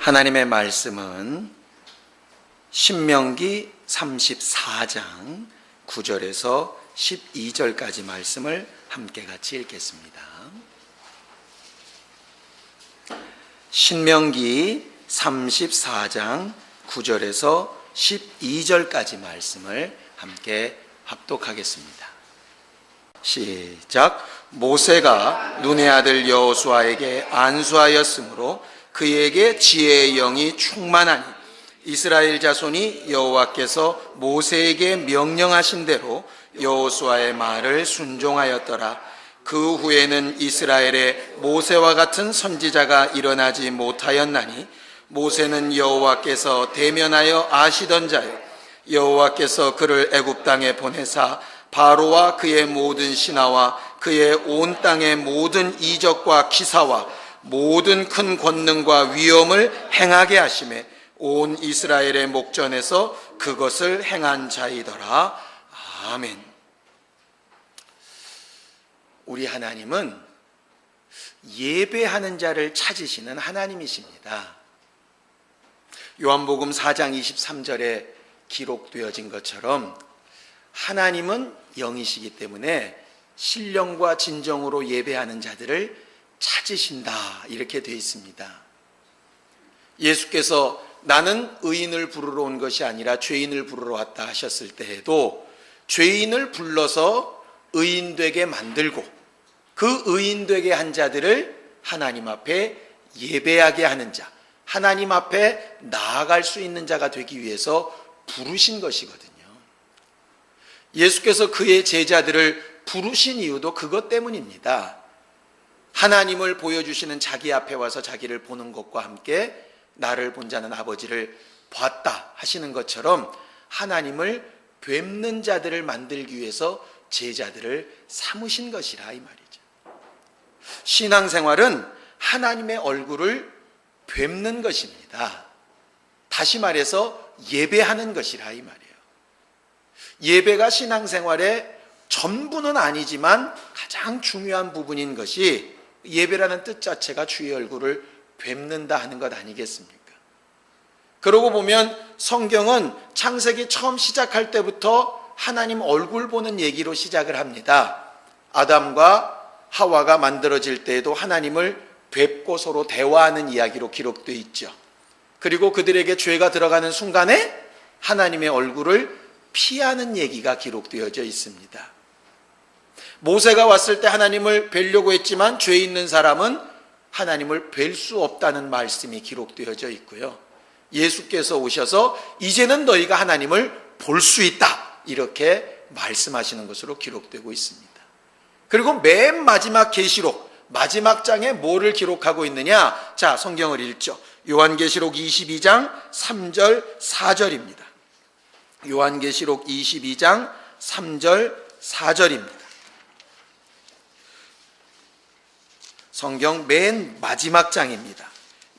하나님의 말씀은 신명기 34장 9절에서 12절까지 말씀을 함께 같이 읽겠습니다. 신명기 34장 9절에서 12절까지 말씀을 함께 합독하겠습니다. 시작. 모세가 눈의 아들 여호수아에게 안수하였으므로 그에게 지혜의 영이 충만하니 이스라엘 자손이 여호와께서 모세에게 명령하신 대로 여호수아의 말을 순종하였더라. 그 후에는 이스라엘에 모세와 같은 선지자가 일어나지 못하였나니 모세는 여호와께서 대면하여 아시던 자요 여호와께서 그를 애굽 땅에 보내사 바로와 그의 모든 신하와 그의 온 땅의 모든 이적과 기사와 모든 큰 권능과 위엄을 행하게 하심에 온 이스라엘의 목전에서 그것을 행한 자이더라. 아멘. 우리 하나님은 예배하는 자를 찾으시는 하나님이십니다. 요한복음 4장 23절에 기록되어진 것처럼 하나님은 영이시기 때문에 신령과 진정으로 예배하는 자들을 찾으신다, 이렇게 되어 있습니다. 예수께서 나는 의인을 부르러 온 것이 아니라 죄인을 부르러 왔다 하셨을 때에도 죄인을 불러서 의인 되게 만들고 그 의인 되게 한 자들을 하나님 앞에 예배하게 하는 자, 하나님 앞에 나아갈 수 있는 자가 되기 위해서 부르신 것이거든요. 예수께서 그의 제자들을 부르신 이유도 그것 때문입니다. 하나님을 보여주시는 자기 앞에 와서 자기를 보는 것과 함께 나를 본 자는 아버지를 봤다 하시는 것처럼 하나님을 뵙는 자들을 만들기 위해서 제자들을 삼으신 것이라 이 말이죠. 신앙생활은 하나님의 얼굴을 뵙는 것입니다. 다시 말해서 예배하는 것이라 이 말이에요. 예배가 신앙생활의 전부는 아니지만 가장 중요한 부분인 것이 예배라는 뜻 자체가 주의 얼굴을 뵙는다 하는 것 아니겠습니까? 그러고 보면 성경은 창세기 처음 시작할 때부터 하나님 얼굴 보는 얘기로 시작을 합니다. 아담과 하와가 만들어질 때에도 하나님을 뵙고 서로 대화하는 이야기로 기록되어 있죠. 그리고 그들에게 죄가 들어가는 순간에 하나님의 얼굴을 피하는 얘기가 기록되어져 있습니다. 모세가 왔을 때 하나님을 뵈려고 했지만 죄 있는 사람은 하나님을 뵐 수 없다는 말씀이 기록되어져 있고요. 예수께서 오셔서 이제는 너희가 하나님을 볼 수 있다, 이렇게 말씀하시는 것으로 기록되고 있습니다. 그리고 맨 마지막 계시록, 마지막 장에 뭐를 기록하고 있느냐? 자, 성경을 읽죠. 요한계시록 22장 3절 4절입니다. 요한계시록 22장 3절 4절입니다. 성경 맨 마지막 장입니다.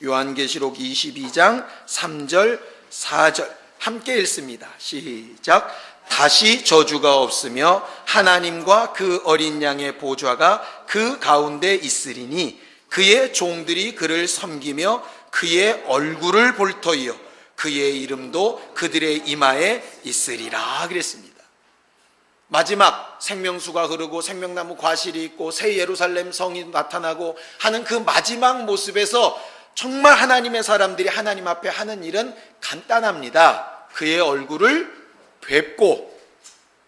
요한계시록 22장 3절 4절 함께 읽습니다. 시작. 다시 저주가 없으며 하나님과 그 어린 양의 보좌가 그 가운데 있으리니 그의 종들이 그를 섬기며 그의 얼굴을 볼 터이요 그의 이름도 그들의 이마에 있으리라 그랬습니다. 마지막 생명수가 흐르고 생명나무 과실이 있고 새 예루살렘 성이 나타나고 하는 그 마지막 모습에서 정말 하나님의 사람들이 하나님 앞에 하는 일은 간단합니다. 그의 얼굴을 뵙고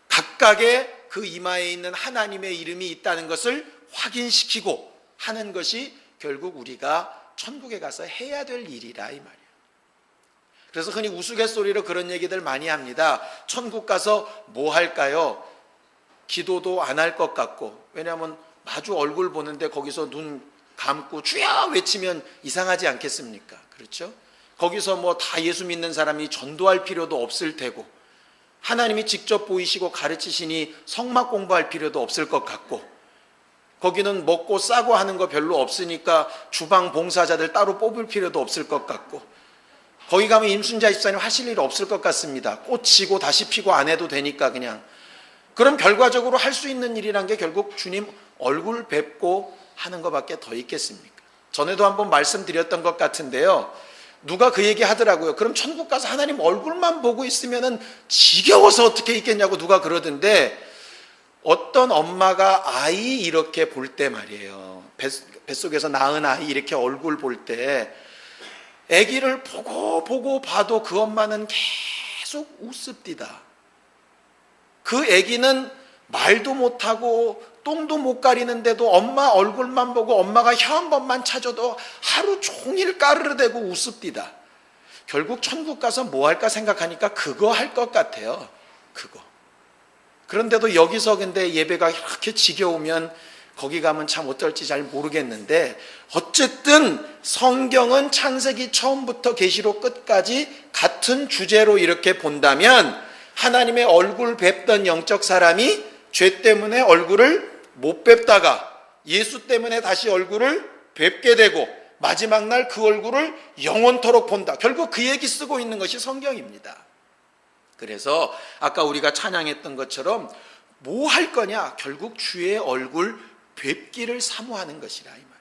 각각의 그 이마에 있는 하나님의 이름이 있다는 것을 확인시키고 하는 것이 결국 우리가 천국에 가서 해야 될 일이라 이 말이에요. 그래서 흔히 우스갯소리로 그런 얘기들 많이 합니다. 천국 가서 뭐 할까요? 기도도 안 할 것 같고, 왜냐하면 마주 얼굴 보는데 거기서 눈 감고 주여 외치면 이상하지 않겠습니까? 그렇죠? 거기서 뭐 다 예수 믿는 사람이 전도할 필요도 없을 테고, 하나님이 직접 보이시고 가르치시니 성막 공부할 필요도 없을 것 같고, 거기는 먹고 싸고 하는 거 별로 없으니까 주방 봉사자들 따로 뽑을 필요도 없을 것 같고, 거기 가면 임순자 집사님 하실 일 없을 것 같습니다. 꽃 지고 다시 피고 안 해도 되니까 그냥. 그럼 결과적으로 할 수 있는 일이란 게 결국 주님 얼굴 뵙고 하는 것밖에 더 있겠습니까? 전에도 한번 말씀드렸던 것 같은데요. 누가 그 얘기 하더라고요. 그럼 천국 가서 하나님 얼굴만 보고 있으면은 지겨워서 어떻게 있겠냐고 누가 그러던데, 어떤 엄마가 아이 이렇게 볼 때 말이에요, 뱃속에서 낳은 아이 이렇게 얼굴 볼 때 아기를 보고 봐도 그 엄마는 계속 웃습디다. 그 아기는 말도 못하고 똥도 못 가리는데도 엄마 얼굴만 보고 엄마가 혀 한 번만 찾아도 하루 종일 까르르대고 웃습디다. 결국 천국 가서 뭐 할까 생각하니까 그거 할 것 같아요. 그거. 그런데도 여기서 근데 예배가 이렇게 지겨우면 거기 가면 참 어떨지 잘 모르겠는데, 어쨌든 성경은 창세기 처음부터 계시록 끝까지 같은 주제로 이렇게 본다면, 하나님의 얼굴 뵙던 영적 사람이 죄 때문에 얼굴을 못 뵙다가 예수 때문에 다시 얼굴을 뵙게 되고 마지막 날 그 얼굴을 영원토록 본다. 결국 그 얘기 쓰고 있는 것이 성경입니다. 그래서 아까 우리가 찬양했던 것처럼 뭐 할 거냐? 결국 주의 얼굴 뵙기를 사모하는 것이라 이 말.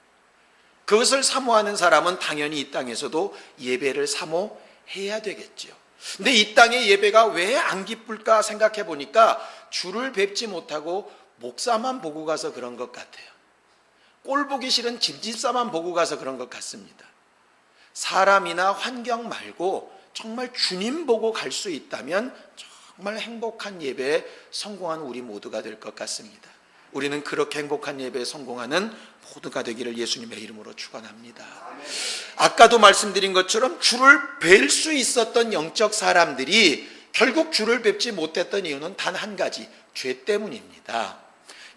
그것을 사모하는 사람은 당연히 이 땅에서도 예배를 사모해야 되겠죠. 근데 이 땅의 예배가 왜 안 기쁠까 생각해 보니까 주를 뵙지 못하고 목사만 보고 가서 그런 것 같아요. 꼴 보기 싫은 집집사만 보고 가서 그런 것 같습니다. 사람이나 환경 말고 정말 주님 보고 갈 수 있다면 정말 행복한 예배에 성공한 우리 모두가 될 것 같습니다. 우리는 그렇게 행복한 예배에 성공하는 모두가 되기를 예수님의 이름으로 축원합니다. 아까도 말씀드린 것처럼 주를 뵐 수 있었던 영적 사람들이 결국 주를 뵙지 못했던 이유는 단 한 가지, 죄 때문입니다.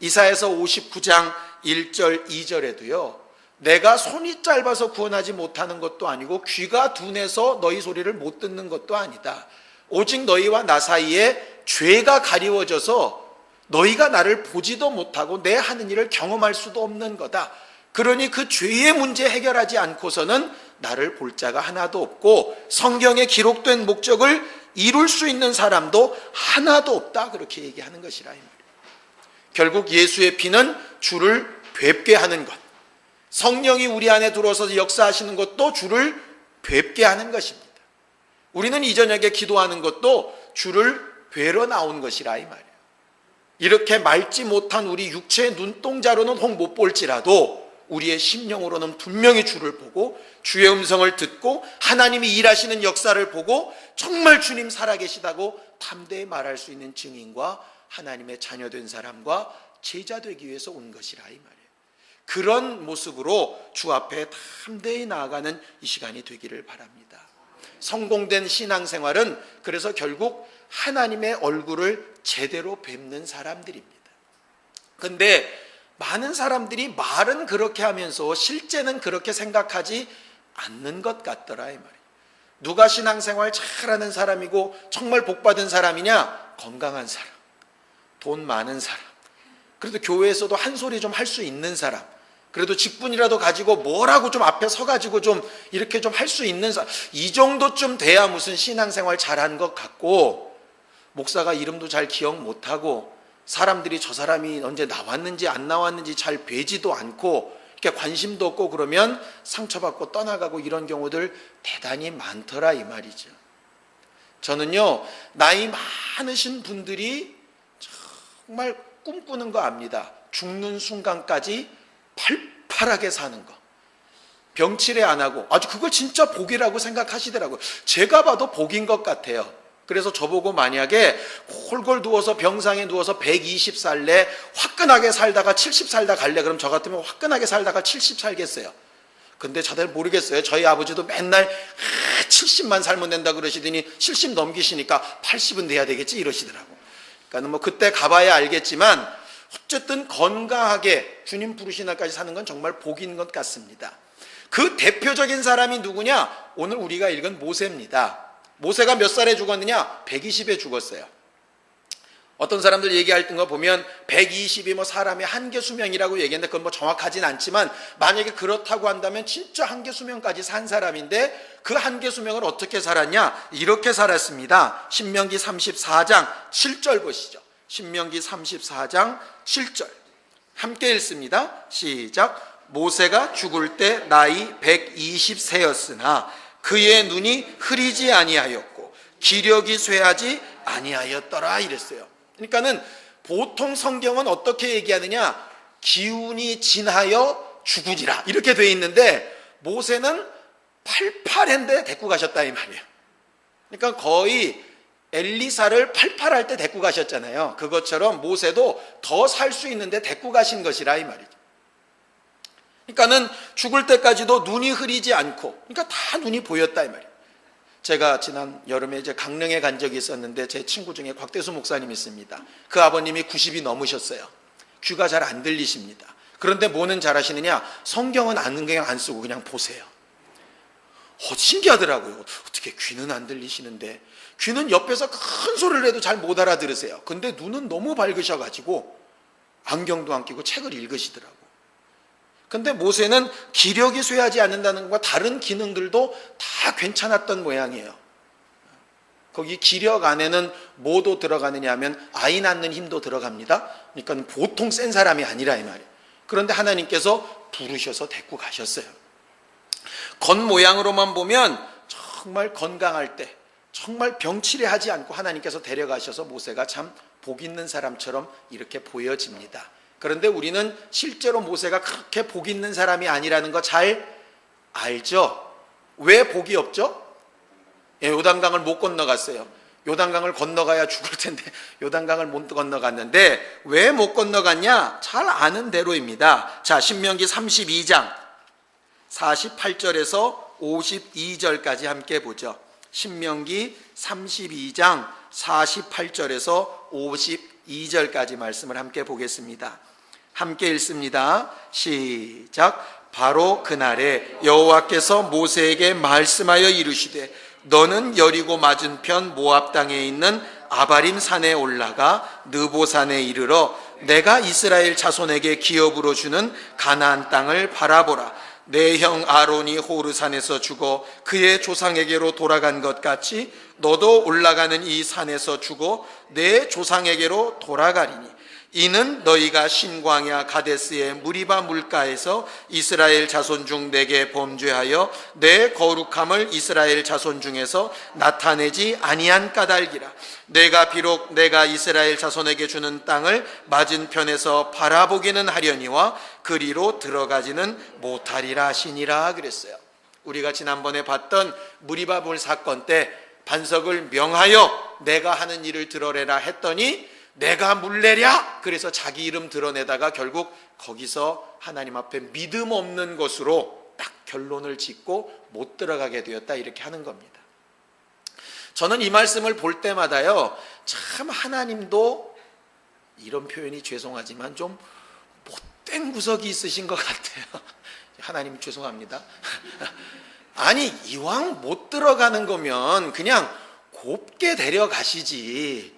이사야서 59장 1절 2절에도요, 내가 손이 짧아서 구원하지 못하는 것도 아니고 귀가 둔해서 너희 소리를 못 듣는 것도 아니다. 오직 너희와 나 사이에 죄가 가리워져서 너희가 나를 보지도 못하고 내 하는 일을 경험할 수도 없는 거다. 그러니 그 죄의 문제 해결하지 않고서는 나를 볼 자가 하나도 없고 성경에 기록된 목적을 이룰 수 있는 사람도 하나도 없다. 그렇게 얘기하는 것이라 이 말이에요. 결국 예수의 피는 주를 뵙게 하는 것, 성령이 우리 안에 들어와서 역사하시는 것도 주를 뵙게 하는 것입니다. 우리는 이 저녁에 기도하는 것도 주를 뵈러 나온 것이라 이 말이에요. 이렇게 맑지 못한 우리 육체의 눈동자로는 혹 못 볼지라도 우리의 심령으로는 분명히 주를 보고 주의 음성을 듣고 하나님이 일하시는 역사를 보고 정말 주님 살아계시다고 담대히 말할 수 있는 증인과 하나님의 자녀된 사람과 제자 되기 위해서 온 것이라 이 말이에요. 그런 모습으로 주 앞에 담대히 나아가는 이 시간이 되기를 바랍니다. 성공된 신앙생활은 그래서 결국 하나님의 얼굴을 제대로 뵙는 사람들입니다. 근데 많은 사람들이 말은 그렇게 하면서 실제는 그렇게 생각하지 않는 것 같더라 이 말이에요. 누가 신앙생활 잘하는 사람이고 정말 복받은 사람이냐? 건강한 사람, 돈 많은 사람, 그래도 교회에서도 한 소리 좀 할 수 있는 사람, 그래도 직분이라도 가지고 뭐라고 좀 앞에 서가지고 좀 이렇게 좀 할 수 있는 사람, 이 정도쯤 돼야 무슨 신앙생활 잘한 것 같고, 목사가 이름도 잘 기억 못하고 사람들이 저 사람이 언제 나왔는지 안 나왔는지 잘 뵈지도 않고 이렇게 관심도 없고 그러면 상처받고 떠나가고 이런 경우들 대단히 많더라 이 말이죠. 저는요, 나이 많으신 분들이 정말 꿈꾸는 거 압니다. 죽는 순간까지 팔팔하게 사는 거, 병치레 안 하고. 아주 그걸 진짜 복이라고 생각하시더라고요. 제가 봐도 복인 것 같아요. 그래서 저보고 만약에 홀골 누워서 병상에 누워서 120살래 화끈하게 살다가 70 살다 갈래, 그럼 저 같으면 화끈하게 살다가 70 살겠어요. 근데 다들 모르겠어요. 저희 아버지도 맨날 70만 살면 된다 그러시더니 70 넘기시니까 80은 돼야 되겠지 이러시더라고. 그러니까 뭐 그때 가봐야 알겠지만 어쨌든 건강하게 주님 부르신 날까지 사는 건 정말 복인 것 같습니다. 그 대표적인 사람이 누구냐? 오늘 우리가 읽은 모세입니다. 모세가 몇 살에 죽었느냐? 120에 죽었어요. 어떤 사람들 얘기할 거 보면 120이 뭐 사람의 한계 수명이라고 얘기했는데 그건 뭐 정확하진 않지만 만약에 그렇다고 한다면 진짜 한계 수명까지 산 사람인데 그 한계 수명을 어떻게 살았냐? 이렇게 살았습니다. 신명기 34장 7절 보시죠. 신명기 34장 7절 함께 읽습니다. 시작. 모세가 죽을 때 나이 120세였으나 그의 눈이 흐리지 아니하였고 기력이 쇠하지 아니하였더라 이랬어요. 그러니까는 보통 성경은 어떻게 얘기하느냐, 기운이 진하여 죽으리라 이렇게 돼 있는데 모세는 팔팔한데 데리고 가셨다 이 말이에요. 그러니까 거의 엘리사를 팔팔할 때 데리고 가셨잖아요. 그것처럼 모세도 더 살 수 있는데 데리고 가신 것이라 이 말이죠. 그러니까는 죽을 때까지도 눈이 흐리지 않고, 그러니까 다 눈이 보였다 이 말이에요. 제가 지난 여름에 이제 강릉에 간 적이 있었는데 제 친구 중에 곽대수 목사님이 있습니다. 그 아버님이 90이 넘으셨어요. 귀가 잘 안 들리십니다. 그런데 뭐는 잘하시느냐, 성경은 안경 안 쓰고 그냥 보세요. 신기하더라고요. 어떻게 귀는 안 들리시는데, 귀는 옆에서 큰 소리를 해도 잘 못 알아들으세요. 근데 눈은 너무 밝으셔가지고 안경도 안 끼고 책을 읽으시더라고요. 근데 모세는 기력이 쇠하지 않는다는 것과 다른 기능들도 다 괜찮았던 모양이에요. 거기 기력 안에는 뭐도 들어가느냐 하면 아이 낳는 힘도 들어갑니다. 그러니까 보통 센 사람이 아니라 이 말이에요. 그런데 하나님께서 부르셔서 데리고 가셨어요. 겉모양으로만 보면 정말 건강할 때, 정말 병치레하지 않고 하나님께서 데려가셔서 모세가 참 복 있는 사람처럼 이렇게 보여집니다. 그런데 우리는 실제로 모세가 그렇게 복 있는 사람이 아니라는 거 잘 알죠? 왜 복이 없죠? 요단강을 못 건너갔어요. 요단강을 건너가야 죽을 텐데 요단강을 못 건너갔는데 왜 못 건너갔냐? 잘 아는 대로입니다. 자, 신명기 32장 48절에서 52절까지 함께 보죠. 신명기 32장 48절에서 52절까지 말씀을 함께 보겠습니다. 함께 읽습니다. 시작. 바로 그날에 여호와께서 모세에게 말씀하여 이르시되 너는 여리고 맞은편 모압 땅에 있는 아바림 산에 올라가 느보산에 이르러 내가 이스라엘 자손에게 기업으로 주는 가나안 땅을 바라보라. 내 형 아론이 호르산에서 죽어 그의 조상에게로 돌아간 것 같이 너도 올라가는 이 산에서 죽어 내 조상에게로 돌아가리니 이는 너희가 신광야 가데스의 무리바 물가에서 이스라엘 자손 중 내게 범죄하여 내 거룩함을 이스라엘 자손 중에서 나타내지 아니한 까닭이라. 내가 비록 내가 이스라엘 자손에게 주는 땅을 맞은편에서 바라보기는 하려니와 그리로 들어가지는 못하리라 하시니라 그랬어요. 우리가 지난번에 봤던 무리바 물 사건 때 반석을 명하여 내가 하는 일을 드러내라 했더니 내가 물내랴, 그래서 자기 이름 드러내다가 결국 거기서 하나님 앞에 믿음 없는 것으로 딱 결론을 짓고 못 들어가게 되었다, 이렇게 하는 겁니다. 저는 이 말씀을 볼 때마다요, 참 하나님도 이런 표현이 죄송하지만 좀 못된 구석이 있으신 것 같아요. 하나님 죄송합니다. 아니, 이왕 못 들어가는 거면 그냥 곱게 데려가시지,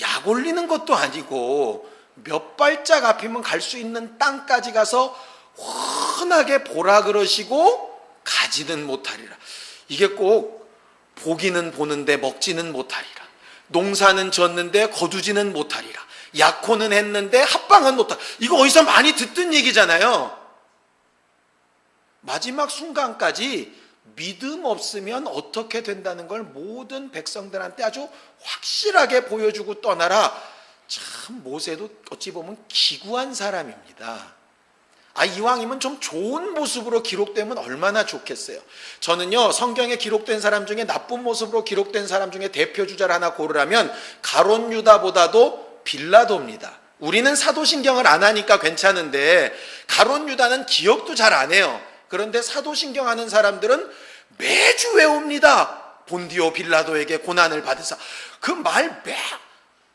약 올리는 것도 아니고 몇 발짝 앞이면 갈 수 있는 땅까지 가서 훤하게 보라 그러시고 가지는 못하리라. 이게 꼭 보기는 보는데 먹지는 못하리라. 농사는 졌는데 거두지는 못하리라. 약혼은 했는데 합방은 못하리라. 이거 어디서 많이 듣던 얘기잖아요. 마지막 순간까지 믿음 없으면 어떻게 된다는 걸 모든 백성들한테 아주 확실하게 보여주고 떠나라. 참 모세도 어찌 보면 기구한 사람입니다. 이왕이면 좀 좋은 모습으로 기록되면 얼마나 좋겠어요. 저는요, 성경에 기록된 사람 중에 나쁜 모습으로 기록된 사람 중에 대표 주자를 하나 고르라면 가론 유다보다도 빌라도입니다. 우리는 사도신경을 안 하니까 괜찮은데 가론 유다는 기억도 잘 안 해요. 그런데 사도신경 하는 사람들은 매주 외웁니다. 본디오 빌라도에게 고난을 받으사. 그 말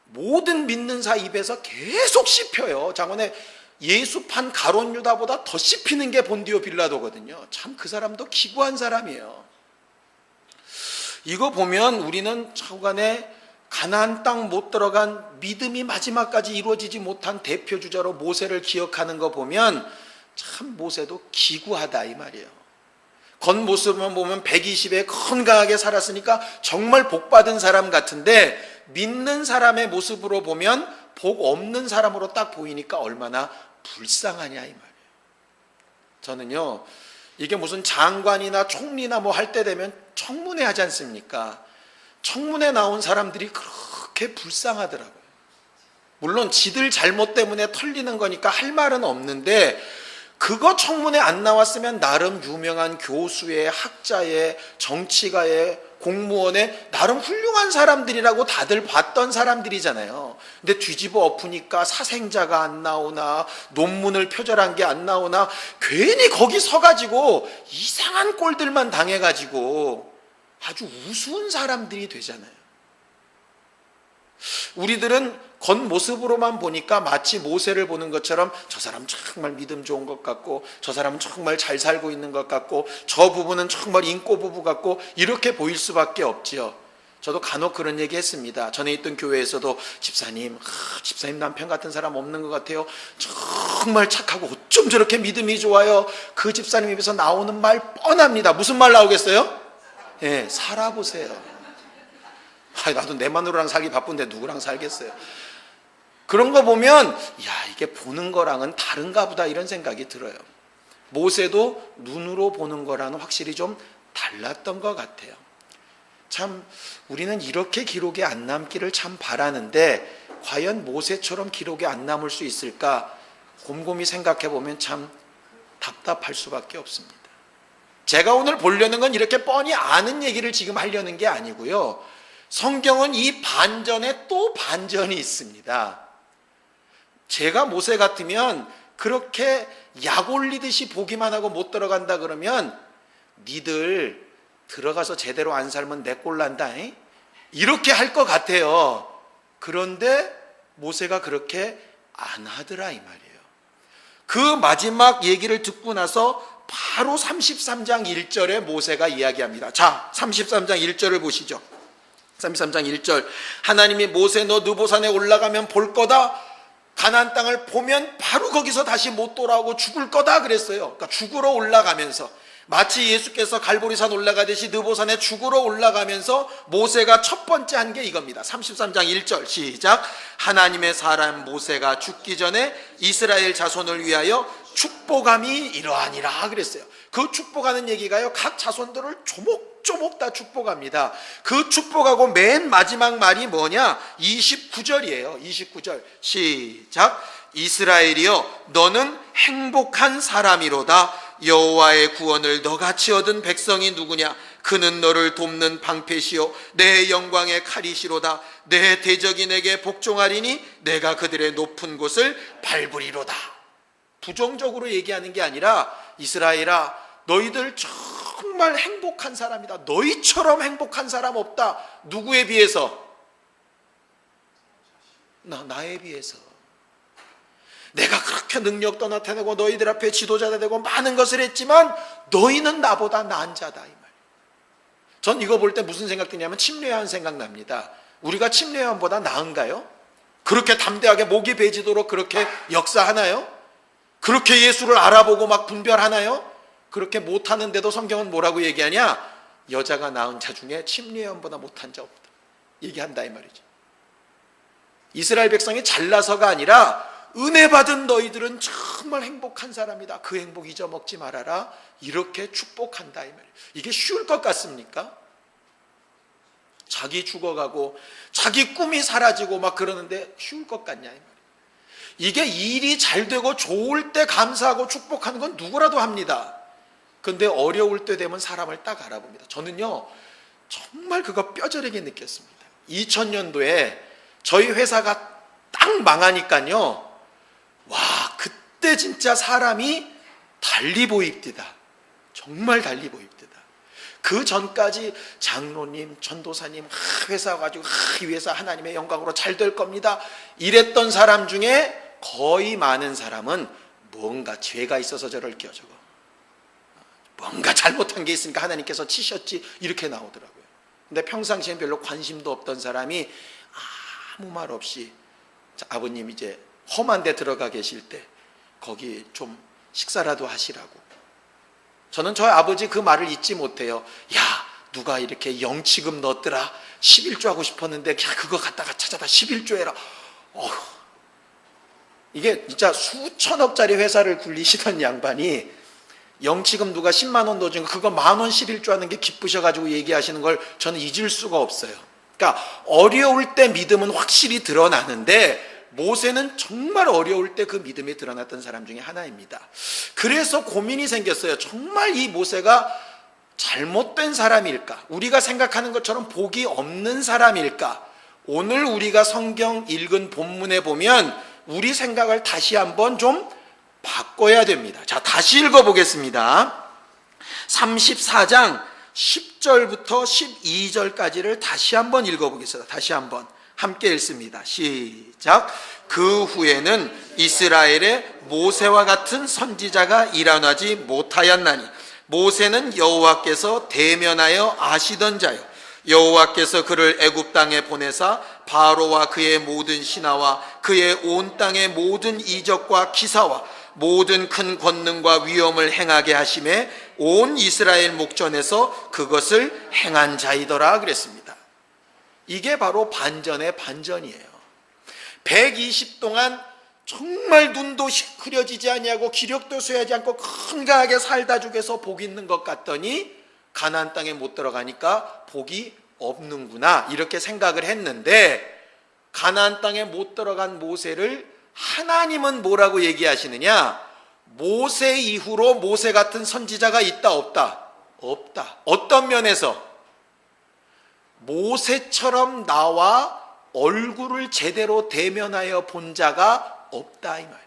모든 믿는 자 입에서 계속 씹혀요. 장원에 예수판 가론 유다보다 더 씹히는 게 본디오 빌라도거든요. 참 그 사람도 기구한 사람이에요. 이거 보면 우리는 차후간에 가나안 땅 못 들어간 믿음이 마지막까지 이루어지지 못한 대표 주자로 모세를 기억하는 거 보면 참 모세도 기구하다 이 말이에요. 겉모습만 보면 120에 건강하게 살았으니까 정말 복받은 사람 같은데 믿는 사람의 모습으로 보면 복 없는 사람으로 딱 보이니까 얼마나 불쌍하냐 이 말이에요. 저는요, 이게 무슨 장관이나 총리나 뭐 할 때 되면 청문회 하지 않습니까? 청문회 나온 사람들이 그렇게 불쌍하더라고요. 물론 지들 잘못 때문에 털리는 거니까 할 말은 없는데, 그거 청문회 안 나왔으면 나름 유명한 교수의, 학자의, 정치가의, 공무원의 나름 훌륭한 사람들이라고 다들 봤던 사람들이잖아요. 근데 뒤집어 엎으니까 사생자가 안 나오나, 논문을 표절한 게 안 나오나, 괜히 거기 서가지고 이상한 꼴들만 당해가지고 아주 우스운 사람들이 되잖아요. 우리들은 겉모습으로만 보니까 마치 모세를 보는 것처럼 저 사람 정말 믿음 좋은 것 같고, 저 사람은 정말 잘 살고 있는 것 같고, 저 부부는 정말 인고 부부 같고, 이렇게 보일 수밖에 없지요. 저도 간혹 그런 얘기 했습니다. 전에 있던 교회에서도 집사님 남편 같은 사람 없는 것 같아요. 정말 착하고 어쩜 저렇게 믿음이 좋아요. 그 집사님 입에서 나오는 말 뻔합니다. 무슨 말 나오겠어요? 예, 살아보세요. 나도 내 마누라랑 살기 바쁜데 누구랑 살겠어요. 그런 거 보면 야, 이게 보는 거랑은 다른가 보다, 이런 생각이 들어요. 모세도 눈으로 보는 거랑은 확실히 좀 달랐던 것 같아요. 참 우리는 이렇게 기록에 안 남기를 참 바라는데, 과연 모세처럼 기록에 안 남을 수 있을까 곰곰이 생각해 보면 참 답답할 수밖에 없습니다. 제가 오늘 보려는 건 이렇게 뻔히 아는 얘기를 지금 하려는 게 아니고요, 성경은 이 반전에 또 반전이 있습니다. 제가 모세 같으면 그렇게 약 올리듯이 보기만 하고 못 들어간다 그러면 니들 들어가서 제대로 안 살면 내 꼴 난다, 이렇게 할 것 같아요. 그런데 모세가 그렇게 안 하더라 이 말이에요. 그 마지막 얘기를 듣고 나서 바로 33장 1절에 모세가 이야기합니다. 자, 33장 1절을 보시죠. 33장 1절, 하나님이 모세 너 느보산에 올라가면 볼 거다, 가나안 땅을 보면 바로 거기서 다시 못 돌아오고 죽을 거다 그랬어요. 그러니까 죽으러 올라가면서, 마치 예수께서 갈보리산 올라가듯이 느보산에 죽으러 올라가면서 모세가 첫 번째 한 게 이겁니다. 33장 1절 시작. 하나님의 사람 모세가 죽기 전에 이스라엘 자손을 위하여 축복함이 이러하니라 그랬어요. 그 축복하는 얘기가요, 각 자손들을 조목조목 다 축복합니다. 그 축복하고 맨 마지막 말이 뭐냐? 29절이에요. 29절 시작. 이스라엘이여 너는 행복한 사람이로다. 여호와의 구원을 너같이 얻은 백성이 누구냐? 그는 너를 돕는 방패시요 내 영광의 칼이시로다. 내 대적이 내게 복종하리니 내가 그들의 높은 곳을 밟으리로다. 부정적으로 얘기하는 게 아니라, 이스라엘아 너희들 정말 행복한 사람이다. 너희처럼 행복한 사람 없다. 누구에 비해서? 나에 비해서. 내가 그렇게 능력도 나타내고 너희들 앞에 지도자가 되고 많은 것을 했지만 너희는 나보다 나은 자다 이 말. 전 이거 볼 때 무슨 생각 드냐면 침례요한 생각납니다. 우리가 침례요한보다 나은가요? 그렇게 담대하게 목이 베지도록 그렇게 역사하나요? 그렇게 예수를 알아보고 막 분별하나요? 그렇게 못하는데도 성경은 뭐라고 얘기하냐? 여자가 낳은 자 중에 침례요한보다 못한 자 없다 얘기한다 이 말이죠. 이스라엘 백성이 잘나서가 아니라 은혜 받은 너희들은 정말 행복한 사람이다. 그 행복 잊어먹지 말아라. 이렇게 축복한다 이 말이에요. 이게 쉬울 것 같습니까? 자기 죽어가고 자기 꿈이 사라지고 막 그러는데 쉬울 것 같냐 이 말이에요. 이게 일이 잘 되고 좋을 때 감사하고 축복하는 건 누구라도 합니다. 근데 어려울 때 되면 사람을 딱 알아봅니다. 저는요 정말 그거 뼈저리게 느꼈습니다. 2000년도에 저희 회사가 딱 망하니까요, 와 그때 진짜 사람이 달리 보입디다. 정말 달리 보입디다. 그 전까지 장로님, 전도사님, 회사 가지고 이 회사 하나님의 영광으로 잘 될 겁니다 이랬던 사람 중에 거의 많은 사람은 뭔가 죄가 있어서 저럴 껴 저거, 뭔가 잘못한 게 있으니까 하나님께서 치셨지 이렇게 나오더라고요. 근데 평상시엔 별로 관심도 없던 사람이 아무 말 없이, 아버님 이제 험한 데 들어가 계실 때 거기 좀 식사라도 하시라고. 저는 저희 아버지 그 말을 잊지 못해요. 야 누가 이렇게 영치금 넣었더라, 11조 하고 싶었는데 야 그거 갖다가 찾아다 11조 해라. 이게 진짜 수천억짜리 회사를 굴리시던 양반이 영치금 누가 10만 원 넣어준 거 그거 10,000원씩일 줄 아는 게 기쁘셔가지고 얘기하시는 걸 저는 잊을 수가 없어요. 그러니까 어려울 때 믿음은 확실히 드러나는데 모세는 정말 어려울 때 그 믿음이 드러났던 사람 중에 하나입니다. 그래서 고민이 생겼어요. 정말 이 모세가 잘못된 사람일까? 우리가 생각하는 것처럼 복이 없는 사람일까? 오늘 우리가 성경 읽은 본문에 보면 우리 생각을 다시 한번 좀 바꿔야 됩니다. 자, 다시 읽어보겠습니다. 34장 10절부터 12절까지를 다시 한번 읽어보겠습니다. 다시 한번 함께 읽습니다. 시작. 그 후에는 이스라엘에 모세와 같은 선지자가 일어나지 못하였나니 모세는 여호와께서 대면하여 아시던 자요 여호와께서 그를 애굽 땅에 보내사 바로와 그의 모든 신하와 그의 온 땅의 모든 이적과 기사와 모든 큰 권능과 위엄을 행하게 하심에 온 이스라엘 목전에서 그것을 행한 자이더라 그랬습니다. 이게 바로 반전의 반전이에요. 120 동안 정말 눈도 흐려지지 아니하고 기력도 쇠하지 않고 건강하게 살다 죽여서 복이 있는 것 같더니 가나안 땅에 못 들어가니까 복이 없는구나 이렇게 생각을 했는데 가나안 땅에 못 들어간 모세를 하나님은 뭐라고 얘기하시느냐? 모세 이후로 모세 같은 선지자가 있다 없다? 없다. 어떤 면에서? 모세처럼 나와 얼굴을 제대로 대면하여 본 자가 없다 이 말이에요.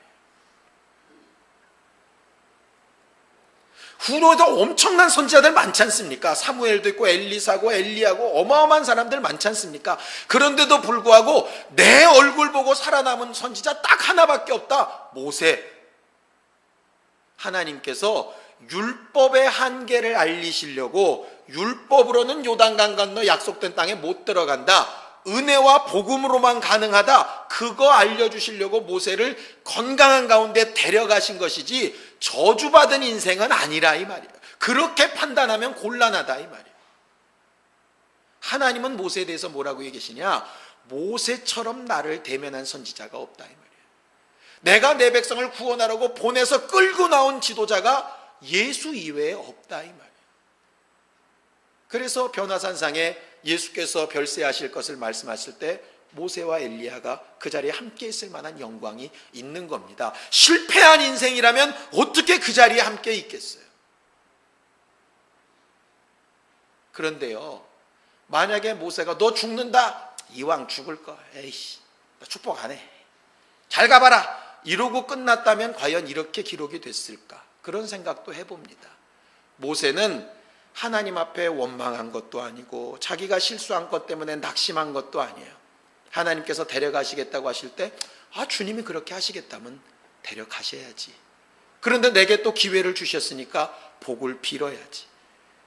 후로도 엄청난 선지자들 많지 않습니까? 사무엘도 있고 엘리사고 엘리야고 어마어마한 사람들 많지 않습니까? 그런데도 불구하고 내 얼굴 보고 살아남은 선지자 딱 하나밖에 없다. 모세. 하나님께서 율법의 한계를 알리시려고 율법으로는 요단강 건너 약속된 땅에 못 들어간다. 은혜와 복음으로만 가능하다. 그거 알려주시려고 모세를 건강한 가운데 데려가신 것이지 저주받은 인생은 아니라 이 말이에요. 그렇게 판단하면 곤란하다 이 말이에요. 하나님은 모세에 대해서 뭐라고 얘기하시냐? 모세처럼 나를 대면한 선지자가 없다 이 말이에요. 내가 내 백성을 구원하라고 보내서 끌고 나온 지도자가 예수 이외에 없다 이 말이에요. 그래서 변화산상에 예수께서 별세하실 것을 말씀하실 때 모세와 엘리야가 그 자리에 함께 있을 만한 영광이 있는 겁니다. 실패한 인생이라면 어떻게 그 자리에 함께 있겠어요? 그런데요, 만약에 모세가 너 죽는다, 이왕 죽을 거, 에이씨, 나 축복 안 해, 잘 가봐라 이러고 끝났다면 과연 이렇게 기록이 됐을까? 그런 생각도 해봅니다. 모세는 하나님 앞에 원망한 것도 아니고 자기가 실수한 것 때문에 낙심한 것도 아니에요. 하나님께서 데려가시겠다고 하실 때 주님이 그렇게 하시겠다면 데려가셔야지. 그런데 내게 또 기회를 주셨으니까 복을 빌어야지.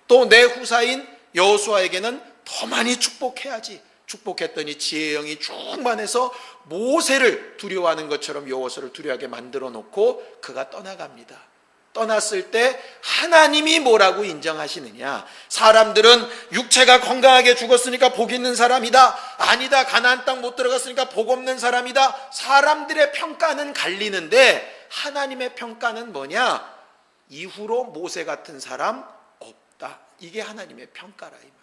또 내 후사인 여호수아에게는 더 많이 축복해야지. 축복했더니 지혜의 영이 충만해서 모세를 두려워하는 것처럼 여호수아를 두려워하게 만들어 놓고 그가 떠나갑니다. 떠났을 때 하나님이 뭐라고 인정하시느냐? 사람들은 육체가 건강하게 죽었으니까 복 있는 사람이다. 아니다. 가나안 땅 못 들어갔으니까 복 없는 사람이다. 사람들의 평가는 갈리는데 하나님의 평가는 뭐냐? 이후로 모세 같은 사람 없다. 이게 하나님의 평가라 이 말이에요.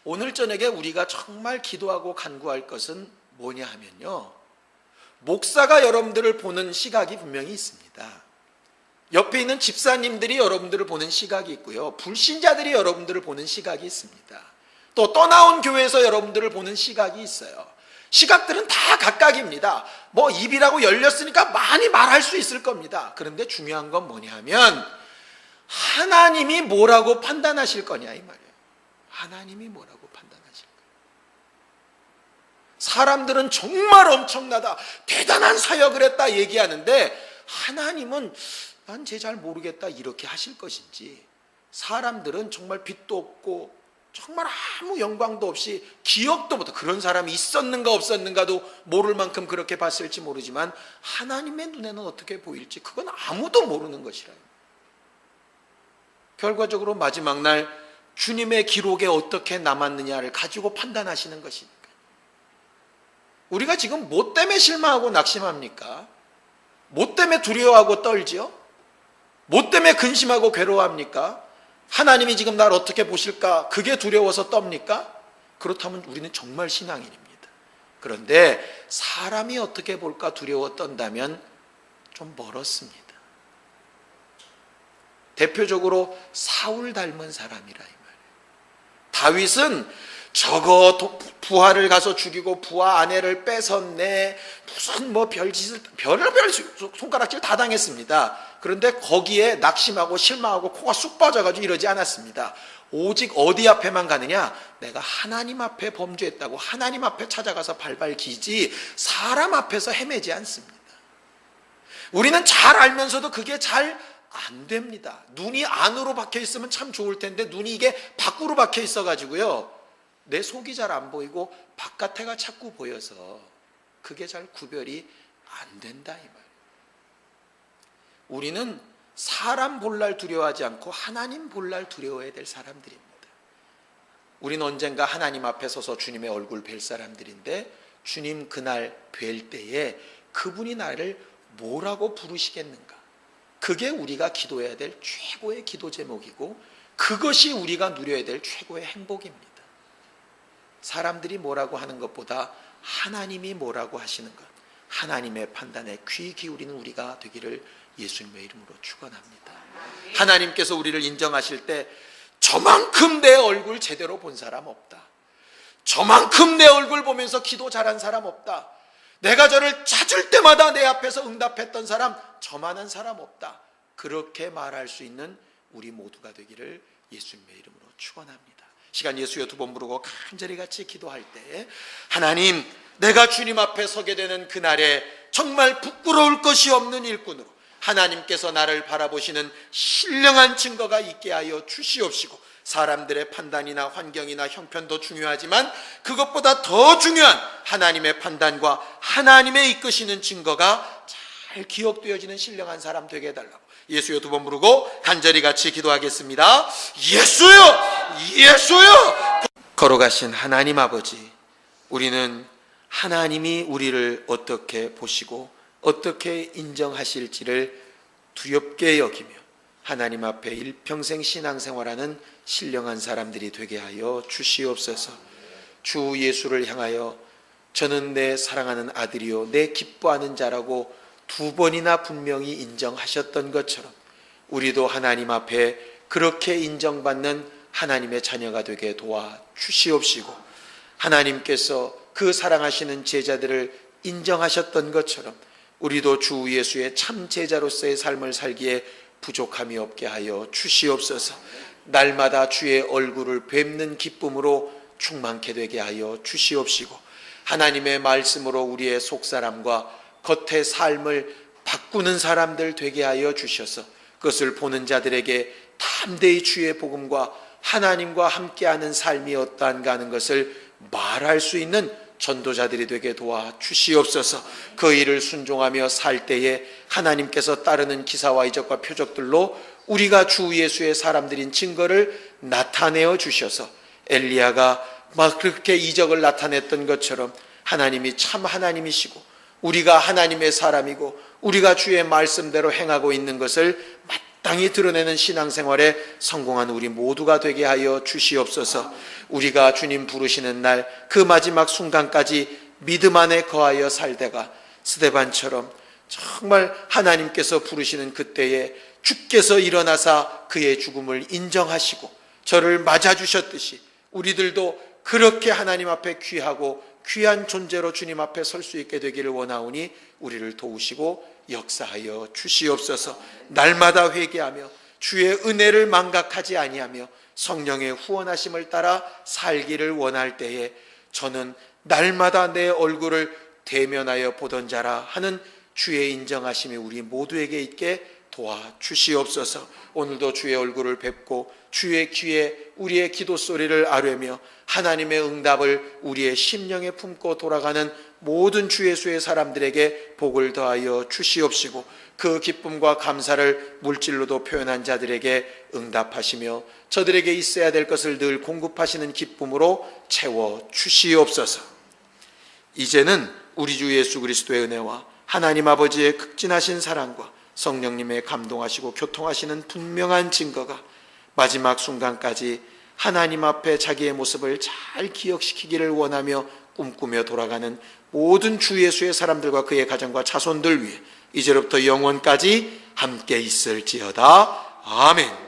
오늘 저녁에 우리가 정말 기도하고 간구할 것은 뭐냐 하면요, 목사가 여러분들을 보는 시각이 분명히 있습니다. 옆에 있는 집사님들이 여러분들을 보는 시각이 있고요, 불신자들이 여러분들을 보는 시각이 있습니다. 또 떠나온 교회에서 여러분들을 보는 시각이 있어요. 시각들은 다 각각입니다. 뭐 입이라고 열렸으니까 많이 말할 수 있을 겁니다. 그런데 중요한 건 뭐냐 하면 하나님이 뭐라고 판단하실 거냐 이 말이에요. 하나님이 뭐라고 판단하실 거예요. 사람들은 정말 엄청나다, 대단한 사역을 했다 얘기하는데 하나님은 난 쟤 잘 모르겠다 이렇게 하실 것인지, 사람들은 정말 빛도 없고 정말 아무 영광도 없이 기억도 못해, 그런 사람이 있었는가 없었는가도 모를 만큼 그렇게 봤을지 모르지만 하나님의 눈에는 어떻게 보일지 그건 아무도 모르는 것이라요. 결과적으로 마지막 날 주님의 기록에 어떻게 남았느냐를 가지고 판단하시는 것이니까. 우리가 지금 뭐 때문에 실망하고 낙심합니까? 뭐 때문에 두려워하고 떨지요? 뭐 때문에 근심하고 괴로워합니까? 하나님이 지금 날 어떻게 보실까? 그게 두려워서 떱니까? 그렇다면 우리는 정말 신앙인입니다. 그런데 사람이 어떻게 볼까 두려워 떤다면 좀 멀었습니다. 대표적으로 사울 닮은 사람이라 이 말이에요. 다윗은 저거 부하를 가서 죽이고 부하 아내를 뺏었네, 무슨 뭐 별짓을 별의별 손가락질 다 당했습니다. 그런데 거기에 낙심하고 실망하고 코가 쑥 빠져가지고 이러지 않았습니다. 오직 어디 앞에만 가느냐? 내가 하나님 앞에 범죄했다고 하나님 앞에 찾아가서 발발 기지 사람 앞에서 헤매지 않습니다. 우리는 잘 알면서도 그게 잘 안 됩니다. 눈이 안으로 박혀 있으면 참 좋을 텐데 눈이 이게 밖으로 박혀 있어 가지고요, 내 속이 잘 안 보이고 바깥에가 자꾸 보여서 그게 잘 구별이 안 된다 이 말이에요. 우리는 사람 볼날 두려워하지 않고 하나님 볼날 두려워해야 될 사람들입니다. 우리는 언젠가 하나님 앞에 서서 주님의 얼굴 뵐 사람들인데, 주님 그날 뵐 때에 그분이 나를 뭐라고 부르시겠는가? 그게 우리가 기도해야 될 최고의 기도 제목이고, 그것이 우리가 누려야 될 최고의 행복입니다. 사람들이 뭐라고 하는 것보다 하나님이 뭐라고 하시는 것, 하나님의 판단에 귀 기울이는 우리가 되기를 예수님의 이름으로 축원합니다. 하나님께서 우리를 인정하실 때 저만큼 내 얼굴 제대로 본 사람 없다, 저만큼 내 얼굴 보면서 기도 잘한 사람 없다, 내가 저를 찾을 때마다 내 앞에서 응답했던 사람 저만한 사람 없다, 그렇게 말할 수 있는 우리 모두가 되기를 예수님의 이름으로 축원합니다. 시간 예수여 두 번 부르고 간절히 같이 기도할 때, 하나님, 내가 주님 앞에 서게 되는 그날에 정말 부끄러울 것이 없는 일꾼으로 하나님께서 나를 바라보시는 신령한 증거가 있게 하여 주시옵시고, 사람들의 판단이나 환경이나 형편도 중요하지만 그것보다 더 중요한 하나님의 판단과 하나님의 이끄시는 증거가 잘 기억되어지는 신령한 사람 되게 해달라고 예수여 두 번 부르고 간절히 같이 기도하겠습니다. 예수여, 예수여. 걸어가신 하나님 아버지, 우리는 하나님이 우리를 어떻게 보시고 어떻게 인정하실지를 두렵게 여기며 하나님 앞에 일평생 신앙생활하는 신령한 사람들이 되게 하여 주시옵소서. 주 예수를 향하여 저는 내 사랑하는 아들이요 내 기뻐하는 자라고 두 번이나 분명히 인정하셨던 것처럼 우리도 하나님 앞에 그렇게 인정받는 하나님의 자녀가 되게 도와 주시옵시고, 하나님께서 그 사랑하시는 제자들을 인정하셨던 것처럼 우리도 주 예수의 참 제자로서의 삶을 살기에 부족함이 없게 하여 주시옵소서. 날마다 주의 얼굴을 뵙는 기쁨으로 충만케 되게 하여 주시옵시고, 하나님의 말씀으로 우리의 속사람과 겉의 삶을 바꾸는 사람들 되게 하여 주셔서 그것을 보는 자들에게 담대히 주의 복음과 하나님과 함께하는 삶이 어떠한가 하는 것을 말할 수 있는 전도자들이 되게 도와 주시옵소서. 그 일을 순종하며 살 때에 하나님께서 따르는 기사와 이적과 표적들로 우리가 주 예수의 사람들인 증거를 나타내어 주셔서 엘리야가 막 그렇게 이적을 나타냈던 것처럼 하나님이 참 하나님이시고 우리가 하나님의 사람이고 우리가 주의 말씀대로 행하고 있는 것을 마땅히 드러내는 신앙생활에 성공한 우리 모두가 되게 하여 주시옵소서. 우리가 주님 부르시는 날 그 마지막 순간까지 믿음 안에 거하여 살다가 스데반처럼 정말 하나님께서 부르시는 그때에 주께서 일어나사 그의 죽음을 인정하시고 저를 맞아주셨듯이 우리들도 그렇게 하나님 앞에 귀하고 귀한 존재로 주님 앞에 설 수 있게 되기를 원하오니 우리를 도우시고 역사하여 주시옵소서. 날마다 회개하며 주의 은혜를 망각하지 아니하며 성령의 후원하심을 따라 살기를 원할 때에 저는 날마다 내 얼굴을 대면하여 보던 자라 하는 주의 인정하심이 우리 모두에게 있게 도와주시옵소서. 오늘도 주의 얼굴을 뵙고 주의 귀에 우리의 기도 소리를 아뢰며 하나님의 응답을 우리의 심령에 품고 돌아가는 모든 주 예수의 사람들에게 복을 더하여 주시옵시고, 그 기쁨과 감사를 물질로도 표현한 자들에게 응답하시며 저들에게 있어야 될 것을 늘 공급하시는 기쁨으로 채워 주시옵소서. 이제는 우리 주 예수 그리스도의 은혜와 하나님 아버지의 극진하신 사랑과 성령님의 감동하시고 교통하시는 분명한 증거가 마지막 순간까지 하나님 앞에 자기의 모습을 잘 기억시키기를 원하며 꿈꾸며 돌아가는 모든 주 예수의 사람들과 그의 가정과 자손들 위해 이제로부터 영원까지 함께 있을지어다. 아멘.